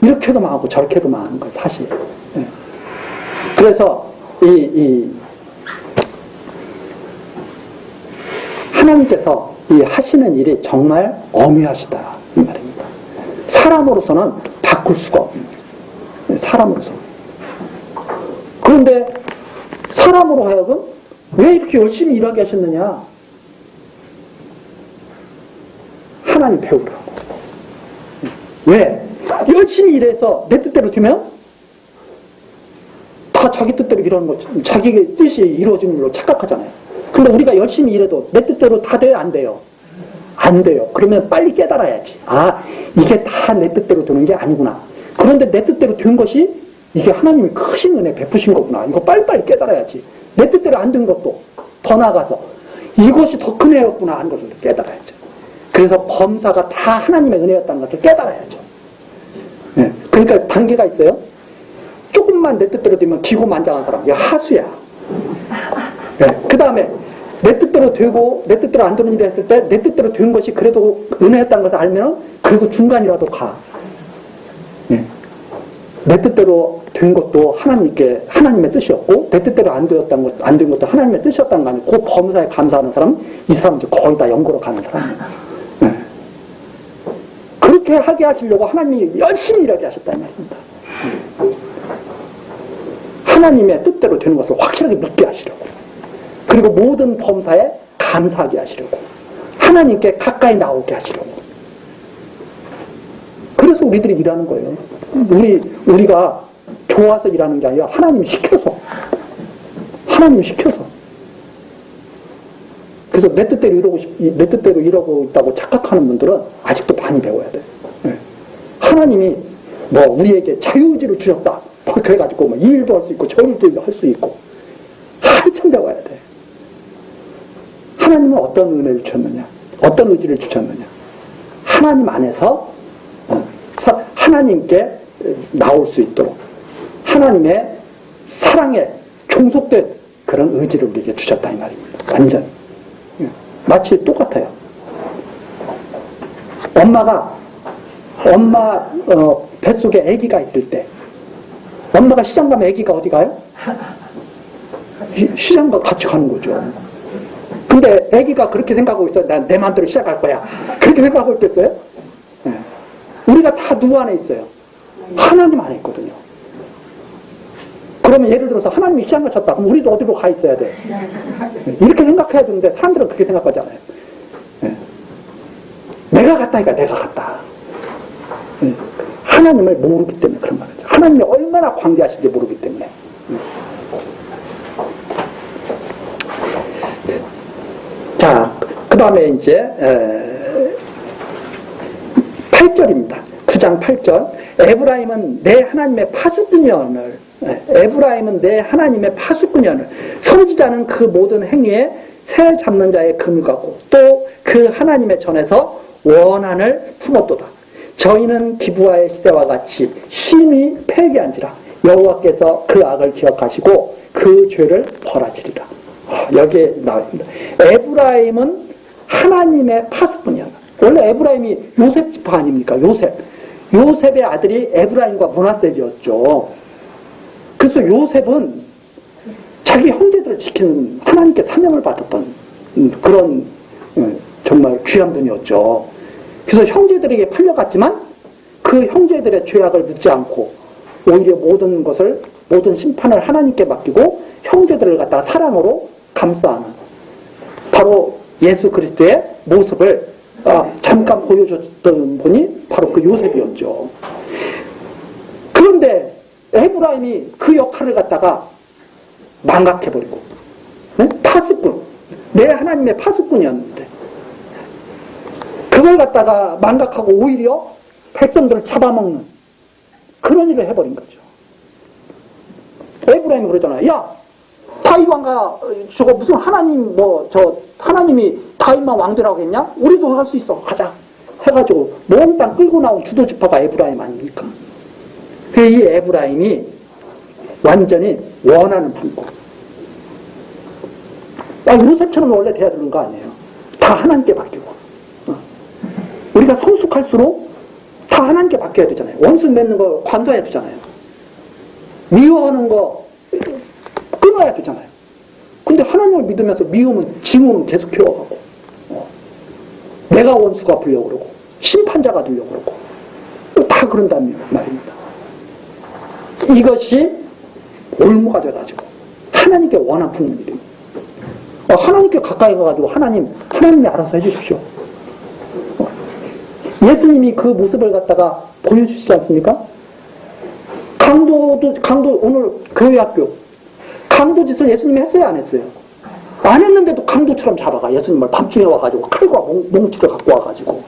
Speaker 1: 이렇게도 망하고 저렇게도 망하는 거예요, 사실. 네. 그래서 하나님께서 이 하시는 일이 정말 엄위하시다 이 말입니다. 사람으로서는 바꿀 수가 없는 거예요. 사람으로서. 그런데 사람으로 하여금 왜 이렇게 열심히 일하게 하셨느냐? 하나님 배우라고. 왜? 열심히 일해서 내 뜻대로 되면 다 자기 뜻대로 이루는 거, 자기 뜻이 이루어지는 걸로 착각하잖아요. 근데 우리가 열심히 일해도 내 뜻대로 다 돼요? 안 돼요? 안 돼요. 그러면 빨리 깨달아야지. 이게 다 내 뜻대로 되는 게 아니구나. 그런데 내 뜻대로 된 것이 이게 하나님이 크신 은혜 베푸신 거구나. 이거 빨리빨리 깨달아야지. 내 뜻대로 안 된 것도 더 나아가서 이것이 더 큰 은혜였구나 하는 것을 깨달아야죠. 그래서 범사가 다 하나님의 은혜였다는 것을 깨달아야죠. 네. 그러니까 단계가 있어요. 조금만 내 뜻대로 되면 기고만장한 사람, 야 하수야. 네. 그 다음에 내 뜻대로 되고 내 뜻대로 안 되는 일을 했을 때 내 뜻대로 된 것이 그래도 은혜였다는 것을 알면 그래도 중간이라도 가. 네. 내 뜻대로 된 것도 하나님의 뜻이었고 내 뜻대로 안 된 것도 하나님의 뜻이었다는 거 아니에요. 그 범사에 감사하는 사람, 이 사람은 이제 거의 다 영거로 가는 사람이에요. 네. 그렇게 하게 하시려고 하나님이 열심히 일하게 하셨다는 말입니다. 하나님의 뜻대로 되는 것을 확실하게 믿게 하시려고, 그리고 모든 범사에 감사하게 하시려고, 하나님께 가까이 나오게 하시려고. 그래서 우리들이 일하는 거예요. 우리가 좋아서 일하는 게 아니라 하나님이 시켜서. 그래서 내 뜻대로 이러고 있다고 착각하는 분들은 아직도 많이 배워야 돼요. 네. 하나님이 우리에게 자유의지를 주셨다. 그래가지고 이 일도 할 수 있고 저 일도 할 수 있고 한참 배워야 돼. 하나님은 어떤 은혜를 주셨느냐? 어떤 의지를 주셨느냐? 하나님 안에서 하나님께 나올 수 있도록 하나님의 사랑에 종속된 그런 의지를 우리에게 주셨다 이 말입니다. 완전히. 마치 똑같아요. 엄마 뱃속에 아기가 있을 때 엄마가 시장 가면 아기가 어디 가요? 시장과 같이 가는 거죠. 근데 아기가 그렇게 생각하고 있어요. 난 내 마음대로 시작할 거야. 그렇게 생각하고 있겠어요? 네. 우리가 다 누구 안에 있어요? 하나님 안에 있거든요. 그러면 예를 들어서 하나님이 시장을 쳤다. 그럼 우리도 어디로 가 있어야 돼? 이렇게 생각해야 되는데 사람들은 그렇게 생각하지 않아요. 네. 내가 갔다니까 내가 갔다. 네. 하나님을 모르기 때문에 그런 말이죠. 하나님이 얼마나 광대하신지 모르기 때문에. 자, 그 다음에 이제 8절입니다. 9장 8절. 에브라임은 내 하나님의 파수꾼이었을. 선지자는 그 모든 행위에 새 잡는 자의 금을 가고 또 그 하나님의 전에서 원한을 품었도다. 저희는 기브아의 시대와 같이 심히 패배한지라 여호와께서 그 악을 기억하시고 그 죄를 벌하시리라. 여기에 나왔습니다. 에브라임은 하나님의 파수꾼이야. 원래 에브라임이 요셉 지파 아닙니까? 요셉의 아들이 에브라임과 므낫세였죠. 그래서 요셉은 자기 형제들을 지키는 하나님께 사명을 받았던 그런 정말 귀한 분이었죠. 그래서 형제들에게 팔려갔지만 그 형제들의 죄악을 묻지 않고 오히려 모든 심판을 하나님께 맡기고 형제들을 갖다가 사랑으로 감싸는 바로 예수 그리스도의 모습을 잠깐 보여줬던 분이 바로 그 요셉이었죠. 그런데 에브라임이 그 역할을 갖다가 망각해버리고 파수꾼, 내 하나님의 파수꾼이었는데 그걸 갖다가 망각하고 오히려 백성들을 잡아먹는 그런 일을 해버린 거죠. 에브라임이 그러잖아요. 야, 다윗 왕가 저거 무슨 하나님 하나님이 다윗만 왕되라고 했냐? 우리도 할 수 있어. 가자. 해가지고 몽땅 끌고 나온 주도지파가 에브라임 아닙니까? 이 에브라임이 완전히 원하는 분이고 요셉처럼 원래 돼야 되는 거 아니에요. 다 하나님께 맡기고 우리가 성숙할수록 다 하나님께 맡겨야 되잖아요. 원수 맺는 거 관둬야 되잖아요. 미워하는 거 끊어야 되잖아요. 근데 하나님을 믿으면서 미우면 징후는 계속 키워가고 내가 원수가 되려고 그러고 심판자가 되려고 그러고 다 그런다는 말입니다. 이것이 올무가 돼가지고 하나님께 원한 품는 일입니다. 하나님께 가까이 가가지고 하나님이 알아서 해주십시오. 예수님이 그 모습을 갖다가 보여주시지 않습니까? 강도 오늘 교회학교 강도짓을 예수님이 했어요, 안 했어요? 안 했는데도 강도처럼 잡아가. 예수님을 밤중에 와가지고 칼과 몽치를 갖고 와가지고.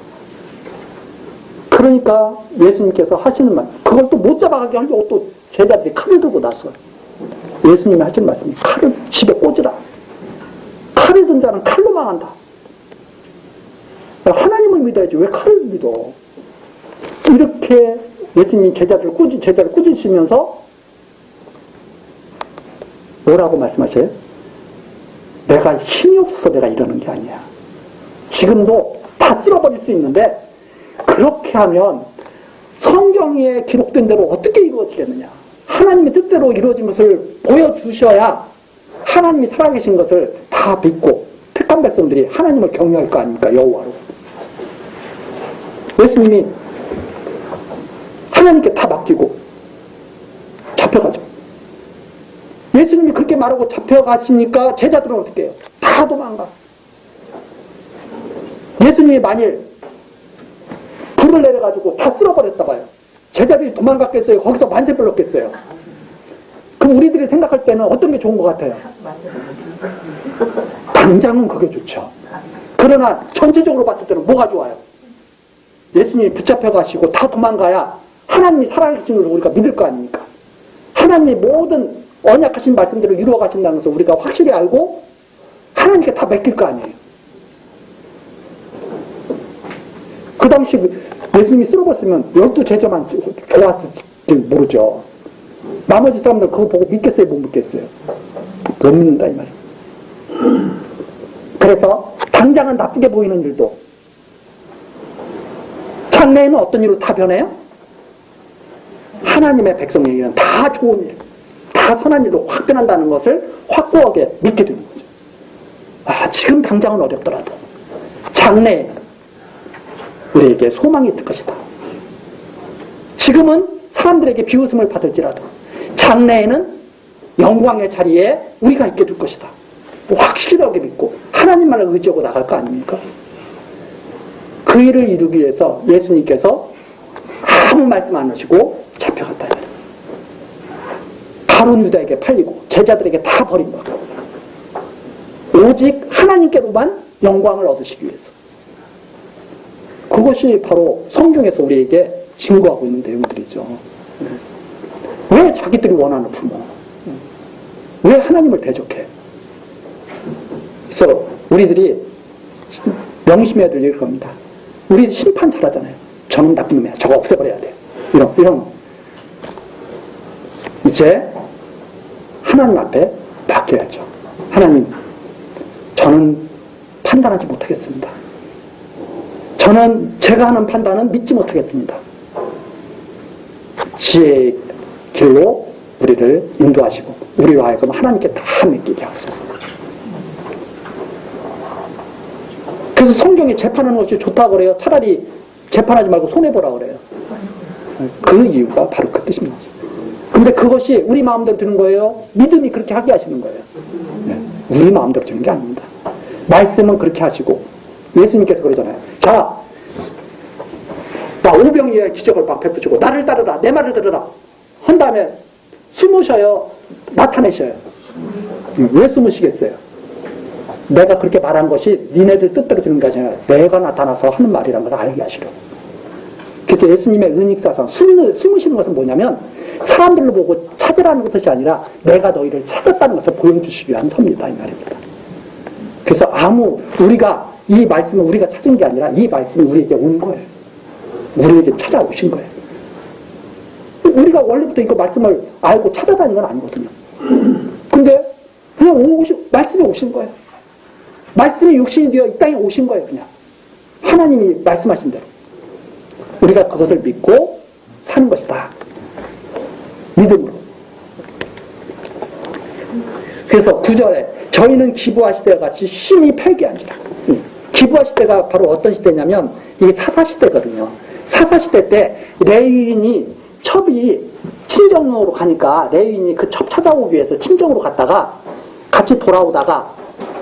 Speaker 1: 그러니까 예수님께서 하시는 말, 그걸 또 못 잡아가게 하려고 또 제자들이 칼을 들고 나서요. 예수님이 하시는 말씀이 칼을 집에 꽂으라. 칼을 든 자는 칼로 망한다. 하나님을 믿어야지 왜 칼을 믿어? 이렇게 예수님이 제자를 꾸짖으시면서 뭐라고 말씀하셔요? 내가 힘이 없어서 내가 이러는 게 아니야. 지금도 다 쓸어버릴 수 있는데 그렇게 하면 성경에 기록된 대로 어떻게 이루어지겠느냐. 하나님의 뜻대로 이루어진 것을 보여주셔야 하나님이 살아계신 것을 다 믿고 택한 백성들이 하나님을 경외할 거 아닙니까? 여호와로. 예수님이 하나님께 다 맡기고 잡혀가죠. 예수님이 그렇게 말하고 잡혀가시니까 제자들은 어떻게 해요? 다 도망가. 예수님이 만일 불을 내려가지고 다 쓸어버렸다 봐요. 제자들이 도망갔겠어요? 거기서 만세 불렀겠어요? 그럼 우리들이 생각할 때는 어떤 게 좋은 것 같아요? 당장은 그게 좋죠. 그러나 전체적으로 봤을 때는 뭐가 좋아요? 예수님이 붙잡혀가시고 다 도망가야 하나님이 살아계신 것을 우리가 믿을 거 아닙니까? 하나님이 모든 언약하신 말씀대로 이루어 가신다는 것을 우리가 확실히 알고 하나님께 다 맡길 거 아니에요. 그 당시 예수님이 쓰러졌으면 12제자만 좋았을지 모르죠. 나머지 사람들 그거 보고 믿겠어요? 못 믿겠어요? 못 믿는다 이 말이에요. 그래서 당장은 나쁘게 보이는 일도 장래에는 어떤 일로 다 변해요? 하나님의 백성에게는 다 좋은 일, 다 선한 일로 확 변한다는 것을 확고하게 믿게 되는 거죠. 지금 당장은 어렵더라도 장래에 우리에게 소망이 있을 것이다. 지금은 사람들에게 비웃음을 받을지라도 장래에는 영광의 자리에 우리가 있게 될 것이다. 확실하게 믿고 하나님만을 의지하고 나갈 거 아닙니까? 그 일을 이루기 위해서 예수님께서 아무 말씀 안 하시고 잡혀갔다. 가룟 유다에게 팔리고 제자들에게 다 버린 거예요. 오직 하나님께로만 영광을 얻으시기 위해서. 그것이 바로 성경에서 우리에게 증거하고 있는 내용들이죠. 왜 자기들이 원하는 부모? 왜 하나님을 대적해? 그래서 우리들이 명심해야 될 일일 겁니다. 우리 심판 잘하잖아요. 저는 나쁜 놈이야. 저거 없애버려야 돼. 이런. 이제 하나님 앞에 맡겨야죠. 하나님, 저는 판단하지 못하겠습니다. 저는 제가 하는 판단은 믿지 못하겠습니다. 지혜의 길로 우리를 인도하시고 우리로 하여금 하나님께 다 맡기게 하옵소서. 그래서 성경에 재판하는 것이 좋다고 그래요. 차라리 재판하지 말고 손해보라고 그래요. 그 이유가 바로 그 뜻입니다. 근데 그것이 우리 마음대로 되는 거예요? 믿음이 그렇게 하게 하시는 거예요. 우리 마음대로 되는 게 아닙니다. 말씀은 그렇게 하시고 예수님께서 그러잖아요. 자, 나 오병이어의 기적을 막 베푸시고 나를 따르라, 내 말을 들으라 한 다음에 숨으셔요, 나타내셔요. 왜 숨으시겠어요? 내가 그렇게 말한 것이 니네들 뜻대로 되는 게 아니라 내가 나타나서 하는 말이라는 걸 알게 하시려고. 그래서 예수님의 은익사상 숨으시는 것은 뭐냐면 사람들로 보고 찾으라는 것이 아니라 내가 너희를 찾았다는 것을 보여주시기 위한 섭니다, 이 말입니다. 그래서 우리가 이 말씀을 우리가 찾은 게 아니라 이 말씀이 우리에게 온 거예요. 우리에게 찾아오신 거예요. 우리가 원래부터 이거 말씀을 알고 찾아다니는 건 아니거든요. 근데 그냥 말씀이 오신 거예요. 말씀이 육신이 되어 이 땅에 오신 거예요. 그냥 하나님이 말씀하신 대로 우리가 그것을 믿고 사는 것이다. 믿음으로. 그래서 9절에 저희는 기부하 시대와 같이 심히 패기한지라. 기부하 시대가 바로 어떤 시대냐면 이게 사사시대거든요. 사사시대 때 레위인이 첩이 친정으로 가니까 레위인이 그 첩 찾아오기 위해서 친정으로 갔다가 같이 돌아오다가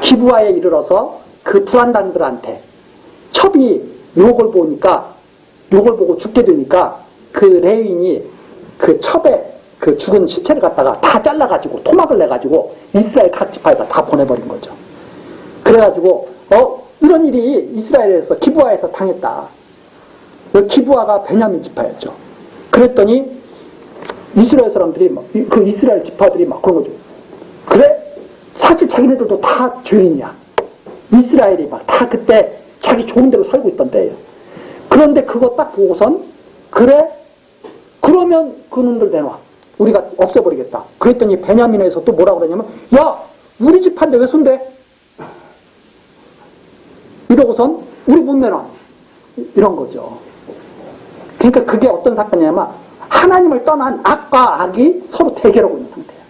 Speaker 1: 기부하에 이르러서 그 부한단들한테 첩이 욕을 보고 죽게 되니까 그 레위인이 그 첩에 그 죽은 시체를 갖다가 다 잘라가지고 토막을 내가지고 이스라엘 각 지파에다 다 보내버린 거죠. 그래가지고 이런 일이 이스라엘에서 기부하에서 당했다. 기부하가 베냐민 지파였죠. 그랬더니 이스라엘 사람들이 그 이스라엘 지파들이 막 그런 거죠. 그래? 사실 자기네들도 다 죄인이야. 이스라엘이 막 다 그때 자기 좋은 대로 살고 있던 때예요. 그런데 그거 딱 보고선 그래? 그러면 그놈들 내놔. 우리가 없애버리겠다. 그랬더니 베냐민에서 또 뭐라고 그러냐면 야! 우리 집한테 왜 손대? 이러고선 우리 못 내놔. 이런 거죠. 그러니까 그게 어떤 사건이냐면 하나님을 떠난 악과 악이 서로 대결하고 있는 상태예요.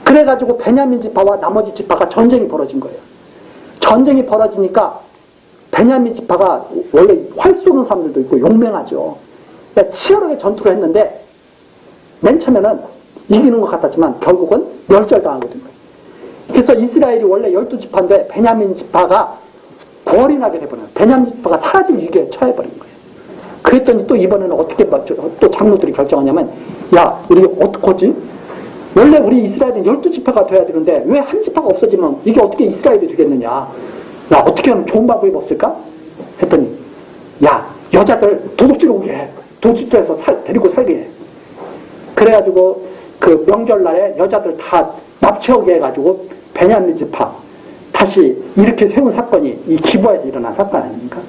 Speaker 1: 그래가지고 베냐민 지파와 나머지 지파가 전쟁이 벌어진 거예요. 전쟁이 벌어지니까 베냐민 지파가 원래 활 쏘는 사람들도 있고 용맹하죠. 그러니까 치열하게 전투를 했는데 맨 처음에는 이기는 것 같았지만 결국은 멸절당하거든요. 그래서 이스라엘이 원래 12지파인데 베냐민 지파가 벌이 나게 돼버려요. 베냐민 지파가 사라질 위기에 처해버린 거예요. 그랬더니 또 이번에는 어떻게 또 장로들이 결정하냐면 야, 우리 어떡하지? 원래 우리 이스라엘은 12지파가 돼야 되는데 왜 한 지파가 없어지면 이게 어떻게 이스라엘이 되겠느냐? 야, 어떻게 하면 좋은 방법이 없을까? 했더니 야, 여자들 도둑질 오게 해. 도둑질해서 데리고 살게 해. 그래가지고 그 명절날에 여자들 다 납치하게 해가지고 베냐민 지파 다시 이렇게 세운 사건이 이 기부하에서 일어난 사건 아닙니까?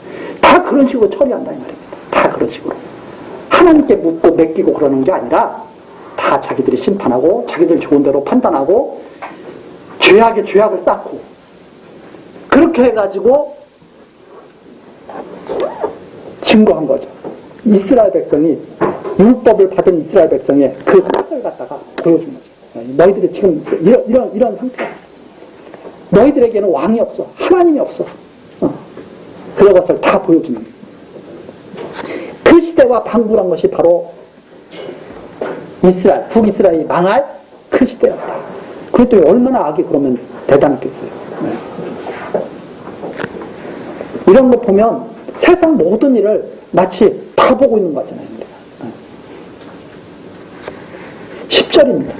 Speaker 1: 다 그런 식으로 처리한다 이 말입니다. 다 그런 식으로. 하나님께 묻고 맡기고 그러는 게 아니라 다 자기들이 심판하고 자기들 좋은 대로 판단하고 죄악에 죄악을 쌓고 그렇게 해가지고 증거한 거죠. 이스라엘 백성이 율법을 받은 이스라엘 백성의 그 사을 갖다가 보여준 거죠. 너희들이 지금 이런 상태야. 너희들에게는 왕이 없어. 하나님이 없어. 그런 것을 다 보여주는 거예요. 그 시대와 방불한 것이 바로 이스라엘, 북이스라엘이 망할 그 시대였다. 그랬더니 얼마나 악이 그러면 대단했겠어요. 네. 이런 거 보면 세상 모든 일을 마치 다 보고 있는 거잖아요. 10절입니다.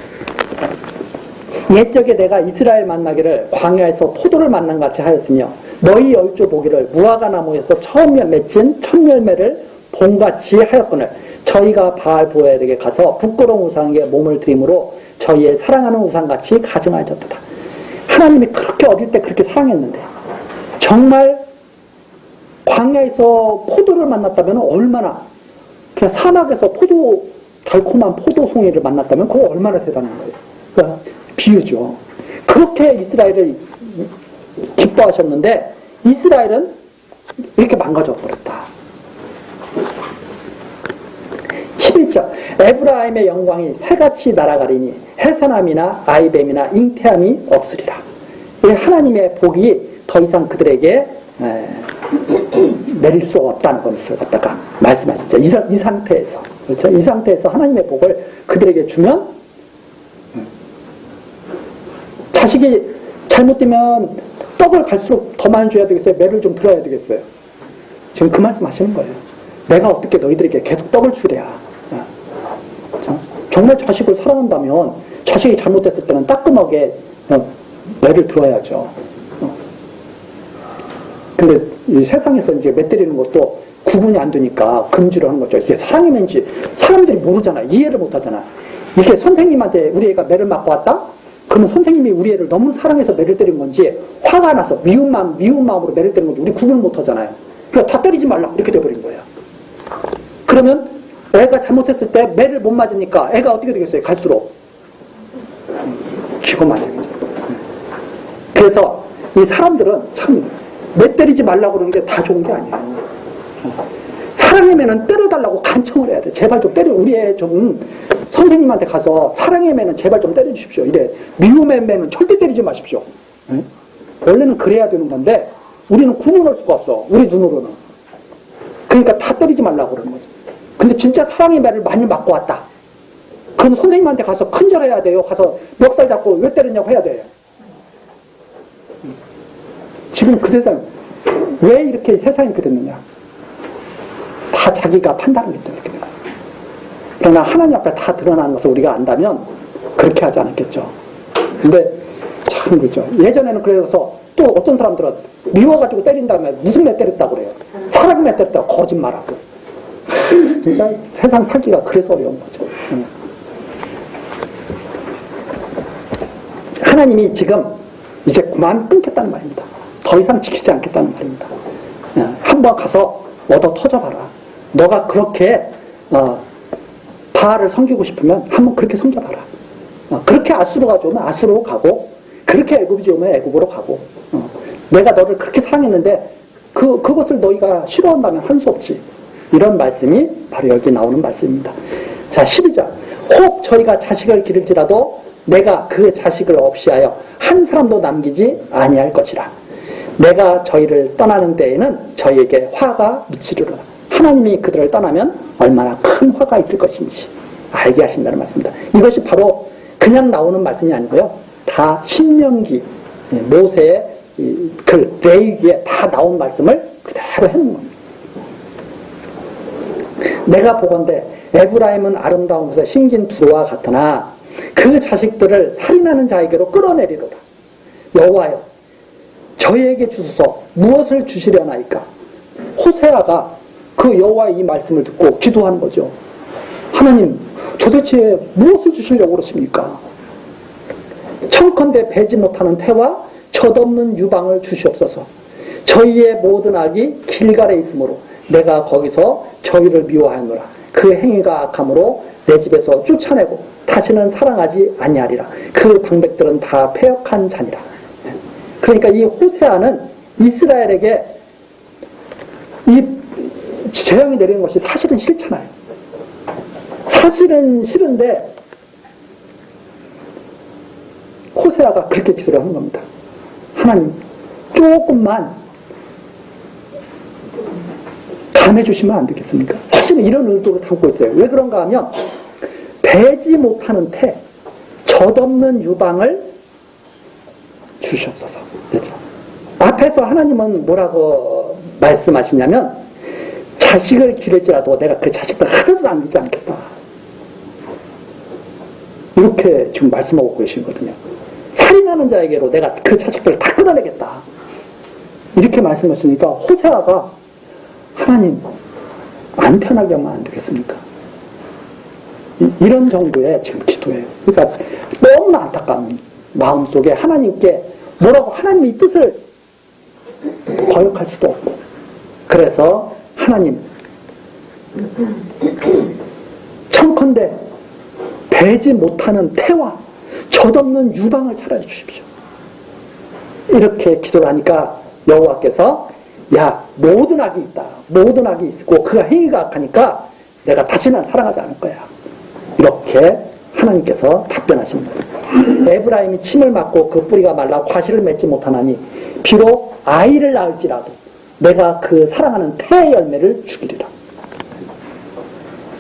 Speaker 1: 옛적에 내가 이스라엘 만나기를 광야에서 포도를 만난 같이 하였으며 너희 열조 보기를 무화과 나무에서 처음 맺힌 첫 열매를 본같이 하였거늘 저희가 바알 보엘에게 가서 부끄러운 우상에게 몸을 드림으로 저희의 사랑하는 우상같이 가증하였도다. 하나님이 그렇게 어릴 때 그렇게 사랑했는데 정말 광야에서 포도를 만났다면 얼마나, 그냥 사막에서 달콤한 포도송이를 만났다면 그거 얼마나 대단한 거예요. 그러니까 비유죠. 그렇게 이스라엘을 기뻐하셨는데 이스라엘은 이렇게 망가져 버렸다. 11절 에브라임의 영광이 새같이 날아가리니 해산함이나 아이뱀이나 잉태함이 없으리라. 하나님의 복이 더 이상 그들에게 내릴 수 없다는 것을 갖다가 말씀하시죠. 이 상태에서, 그렇죠? 이 상태에서 하나님의 복을 그들에게 주면 자식이 잘못되면 떡을 갈수록 더 많이 줘야 되겠어요? 매를 좀 들어야 되겠어요? 지금 그 말씀 하시는 거예요. 내가 어떻게 너희들에게 계속 떡을 주랴. 정말 자식을 사랑한다면 자식이 잘못됐을 때는 따끔하게 매를 들어야죠. 근데 이 세상에서 이제 매 때리는 것도 구분이 안 되니까 금지를 하는 거죠. 이게 사랑이면지 사람들이 모르잖아. 이해를 못 하잖아. 이게 선생님한테 우리 애가 매를 맞고 왔다? 그러면 선생님이 우리 애를 너무 사랑해서 매를 때린 건지 화가 나서 미운 마음으로 매를 때린 건지 우리 구분을 못 하잖아요. 그러니까 다 때리지 말라 이렇게 돼버린 거예요. 그러면 애가 잘못했을 때 매를 못 맞으니까 애가 어떻게 되겠어요? 갈수록 기고만 되겠죠. 그래서 이 사람들은 참 매 때리지 말라고 그러는 게 다 좋은 게 아니에요. 사랑의 매는 때려달라고 간청을 해야 돼. 제발 좀 우리 애 좀 선생님한테 가서 사랑의 매는 제발 좀 때려주십시오. 이래. 미움의 매는 절대 때리지 마십시오. 응? 원래는 그래야 되는 건데 우리는 구분할 수가 없어. 우리 눈으로는. 그러니까 다 때리지 말라고 그러는 거죠. 근데 진짜 사랑의 매를 많이 맞고 왔다. 그럼 선생님한테 가서 큰절해야 돼요. 가서 멱살 잡고 왜 때렸냐고 해야 돼요. 지금 그 세상 왜 이렇게 세상이 이렇게 됐느냐? 다 자기가 판단하기 때문에 이렇게 돼요. 그러나 하나님 앞에 다 드러나는 것을 우리가 안다면 그렇게 하지 않았겠죠. 근데 참 그렇죠. 예전에는 그래서 또 어떤 사람들은 미워가지고 때린 다음에 무슨 매 때렸다고 그래요. 사람 매 때렸다고 거짓말하고. 진짜 세상 살기가 그래서 어려운 거죠. 하나님이 지금 이제 그만 끊겠다는 말입니다. 더 이상 지키지 않겠다는 말입니다. 한번 가서 얻어 터져봐라. 너가 그렇게 바알을 섬기고 싶으면 한번 그렇게 섬겨봐라. 그렇게 아수르가 좋으면 아수르로 가고 그렇게 애굽이 좋으면 애굽으로 가고 내가 너를 그렇게 사랑했는데 그것을 너희가 싫어한다면 할 수 없지. 이런 말씀이 바로 여기 나오는 말씀입니다. 자, 12절. 혹 저희가 자식을 기를지라도 내가 그 자식을 없이하여 한 사람도 남기지 아니할 것이라. 내가 저희를 떠나는 때에는 저희에게 화가 미치리로다. 하나님이 그들을 떠나면 얼마나 큰 화가 있을 것인지 알게 하신다는 말씀입니다. 이것이 바로 그냥 나오는 말씀이 아니고요. 다 신명기, 모세의 글, 레위기에 다 나온 말씀을 그대로 해놓은 겁니다. 내가 보건대 에브라임은 아름다운 곳에 심긴 두루와 같으나 그 자식들을 살인하는 자에게로 끌어내리로다. 여호와여 저희에게 주소서 무엇을 주시려나이까. 호세아가 그 여호와의 이 말씀을 듣고 기도하는 거죠. 하나님 도대체 무엇을 주시려고 그러십니까? 청컨대 배지 못하는 태와 젖없는 유방을 주시옵소서. 저희의 모든 악이 길갈에 있으므로 내가 거기서 저희를 미워하노라. 그 행위가 악함으로 내 집에서 쫓아내고 다시는 사랑하지 아니하리라. 그 방백들은 다 패역한 자니라. 그러니까 이 호세아는 이스라엘에게 이 재앙이 내리는 것이 사실은 싫잖아요. 사실은 싫은데 호세아가 그렇게 기도를 하는 겁니다. 하나님 조금만 감해 주시면 안 되겠습니까? 사실은 이런 의도를 담고 있어요. 왜 그런가 하면 배지 못하는 태, 젖없는 유방을 주시옵소서. 그렇죠? 앞에서 하나님은 뭐라고 말씀하시냐면 자식을 기를지라도 내가 그 자식들 하나도 남기지 않겠다. 이렇게 지금 말씀하고 계시거든요. 살인하는 자에게로 내가 그 자식들을 다 끊어내겠다. 이렇게 말씀하시니까 호세아가 하나님 안 편하게 하면 안 되겠습니까? 이런 정도의 지금 기도예요. 그러니까 너무나 안타까운 마음속에 하나님께 뭐라고 하나님의 뜻을 거역할 수도 없고. 그래서 하나님, 청컨대 배지 못하는 태와 젖없는 유방을 차라리 주십시오. 이렇게 기도를 하니까 여호와께서 야, 모든 악이 있다. 모든 악이 있고 그가 행위가 악하니까 내가 다시는 사랑하지 않을 거야. 이렇게 하나님께서 답변하십니다. 에브라임이 침을 맞고 그 뿌리가 말라 과실을 맺지 못하나니 비록 아이를 낳을지라도 내가 그 사랑하는 태의 열매를 주기리라.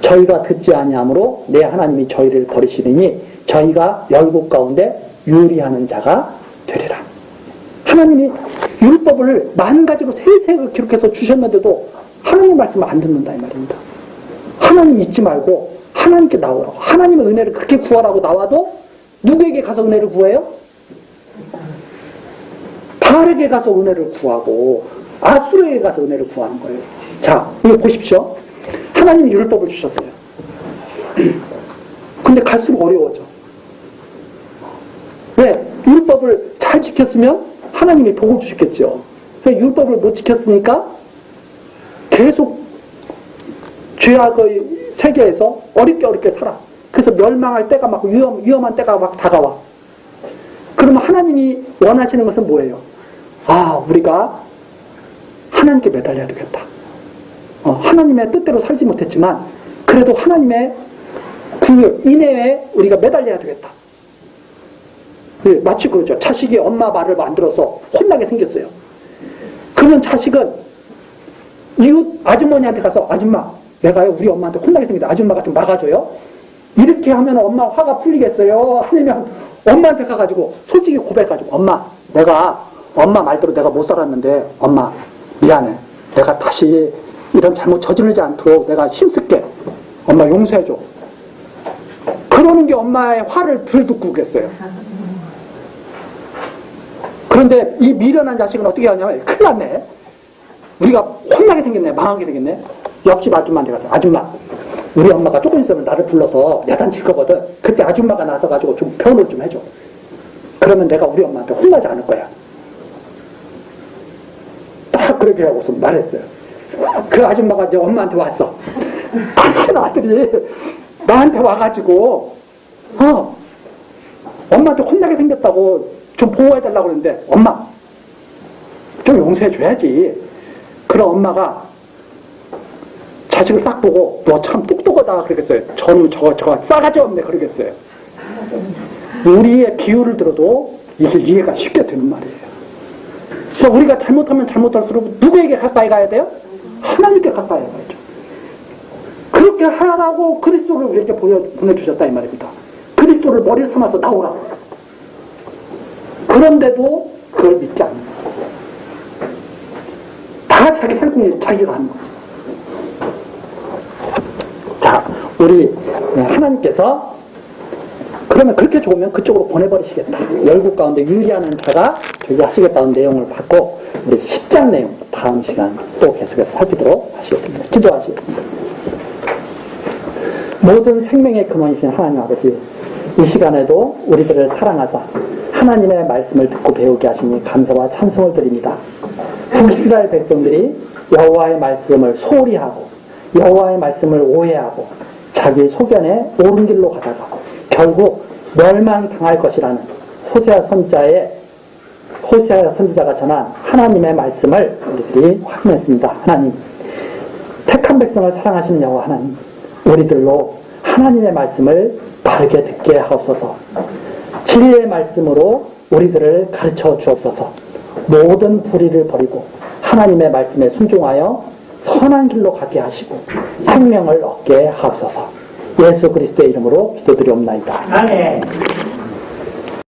Speaker 1: 저희가 듣지 아니하므로 내 하나님이 저희를 버리시리니 저희가 열국 가운데 유리하는 자가 되리라. 하나님이 율법을 10,000가지로 세세하게 기록해서 주셨는데도 하나님 말씀을 안 듣는다 이 말입니다. 하나님 잊지 말고 하나님께 나오라고. 하나님의 은혜를 그렇게 구하라고 나와도 누구에게 가서 은혜를 구해요? 바알에게 가서 은혜를 구하고 아수르에게 가서 은혜를 구하는 거예요. 자, 이거 보십시오. 하나님이 율법을 주셨어요. 근데 갈수록 어려워져. 왜? 율법을 잘 지켰으면 하나님이 복을 주셨겠죠. 율법을 못 지켰으니까 계속 죄악의 세계에서 어렵게 살아. 그래서 멸망할 때가 막 위험한 때가 막 다가와. 그러면 하나님이 원하시는 것은 뭐예요? 아, 우리가 하나님께 매달려야 되겠다. 하나님의 뜻대로 살지 못했지만 그래도 하나님의 궁율, 인애에 우리가 매달려야 되겠다. 마치 그러죠. 자식이 엄마 말을 만들어서 혼나게 생겼어요. 그러면 자식은 이웃 아주머니한테 가서 아줌마, 내가 우리 엄마한테 혼나게 생겼다. 아줌마가 좀 막아줘요. 이렇게 하면 엄마 화가 풀리겠어요? 아니면 엄마한테 가가지고 솔직히 고백해가지고 엄마, 내가 엄마 말대로 내가 못 살았는데 엄마 미안해. 내가 다시 이런 잘못 저지르지 않도록 내가 힘쓸게. 엄마 용서해줘. 그러는 게 엄마의 화를 덜 듣고 오겠어요. 그런데 이 미련한 자식은 어떻게 하냐면 큰일 났네. 우리가 혼나게 생겼네. 망하게 생겼네. 옆집 아줌마한테 가서 아줌마, 우리 엄마가 조금 있으면 나를 불러서 야단칠 거거든. 그때 아줌마가 나서가지고 좀 변호를 좀 해줘. 그러면 내가 우리 엄마한테 혼나지 않을 거야. 딱 그렇게 하고서 말했어요. 그 아줌마가 이제 엄마한테 왔어. 당신 아들이 나한테 와가지고 엄마한테 혼나게 생겼다고 좀 보호해달라고 그러는데 엄마 좀 용서해줘야지. 그럼 엄마가 자식을 딱 보고 너 참 똑똑하다 그러겠어요. 저는 저거 싸가지 없네 그러겠어요. 우리의 비유를 들어도 이게 이해가 쉽게 되는 말이에요. 그러니까 우리가 잘못하면 잘못할수록 누구에게 가까이 가야 돼요? 하나님께 가까이 가야죠. 그렇게 하라고 그리스도를 우리에게 보내주셨다 이 말입니다. 그리스도를 머리를 삼아서 나오라고. 그런데도 그걸 믿지 않는 거예요. 다 자기 살궁리 자기가 하는 거죠. 자, 우리 하나님께서 그러면 그렇게 좋으면 그쪽으로 보내버리시겠다. 열국 가운데 유리하는 자가 저기 하시겠다는 내용을 받고 우리 10장 내용 다음 시간 또 계속해서 살피도록 하시겠습니다. 기도하시겠습니다. 모든 생명의 근원이신 하나님 아버지, 이 시간에도 우리들을 사랑하사 하나님의 말씀을 듣고 배우게 하시니 감사와 찬송을 드립니다. 북이스라엘 백성들이 여호와의 말씀을 소홀히 하고 여호와의 말씀을 오해하고 자기 소견에 옳은 길로 가다가 결국 멸망당할 것이라는 호세아 선지자가 전한 하나님의 말씀을 우리들이 확인했습니다. 하나님, 택한 백성을 사랑하시는 여호와 하나님, 우리들로 하나님의 말씀을 바르게 듣게 하옵소서. 진리의 말씀으로 우리들을 가르쳐 주옵소서. 모든 불의를 버리고 하나님의 말씀에 순종하여 선한 길로 가게 하시고 생명을 얻게 하옵소서. 예수 그리스도의 이름으로 기도드리옵나이다. 아멘.